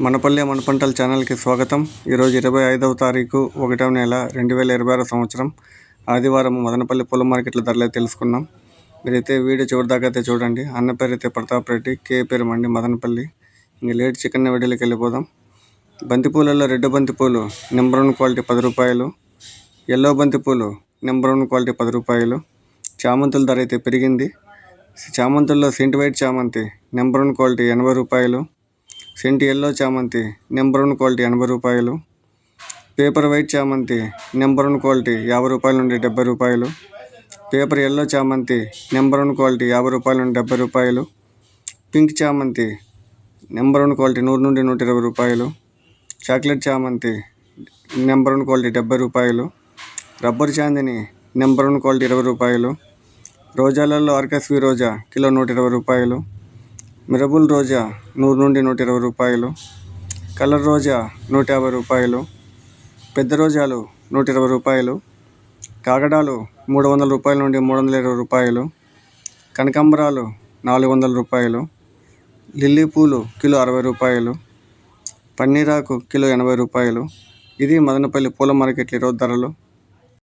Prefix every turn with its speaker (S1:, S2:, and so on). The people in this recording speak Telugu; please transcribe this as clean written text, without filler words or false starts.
S1: మనపల్లె మన పంటల ఛానల్కి స్వాగతం. ఈరోజు 25వ తారీఖు 1వ నెల 2026 సంవత్సరం ఆదివారం మదనపల్లి పూల మార్కెట్ల ధరలు తెలుసుకున్నాం. మీరైతే వీడియో చివరిదాకా అయితే చూడండి. అన్న పేరు అయితే ప్రతాప్ రెడ్డి, కే పేరు మండి మదనపల్లి. ఇంక లేట్ చికెన్ వీడియోకి వెళ్ళిపోదాం. బంతిపూలలో రెడ్ బంతిపూలు నెంబర్ 1 క్వాలిటీ 10 రూపాయలు, ఎల్లో బంతిపూలు నెంబర్ 1 క్వాలిటీ 10 రూపాయలు. చామంతుల ధర అయితే పెరిగింది. చామంతుల్లో సెంట్ వైట్ చామంతి నెంబర్ 1 క్వాలిటీ 80 రూపాయలు, సెంట్ ఎల్లో చామంతి నెంబర్ 1 క్వాలిటీ 80 రూపాయలు, పేపర్ వైట్ చామంతి నెంబర్ 1 క్వాలిటీ 50 రూపాయల నుండి 70 రూపాయలు, పేపర్ ఎల్లో చామంతి నెంబర్ 1 క్వాలిటీ 50 రూపాయల నుండి 70 రూపాయలు, పింక్ చామంతి నెంబర్ 1 క్వాలిటీ 100 నుండి 120 రూపాయలు, చాక్లెట్ చామంతి నెంబర్ 1 క్వాలిటీ 70 రూపాయలు, రబ్బర్ చాందిని నెంబర్ 1 క్వాలిటీ 20 రూపాయలు, రోజాలలో ఆర్కస్వి రోజా కిలో 120 రూపాయలు, మిరబుల్ రోజా 100 నుండి 120 రూపాయలు, కలర్ రోజా 150 రూపాయలు, పెద్ద రోజాలు 120 రూపాయలు, కాగడాలు 300 రూపాయల నుండి 320 రూపాయలు, కనకాంబరాలు 400 రూపాయలు, లిల్లీ పూలు కిలో 60 రూపాయలు, పన్నీరాకు కిలో 80 రూపాయలు. ఇది మదనపల్లి పూల మార్కెట్ ఈరోజు ధరలు.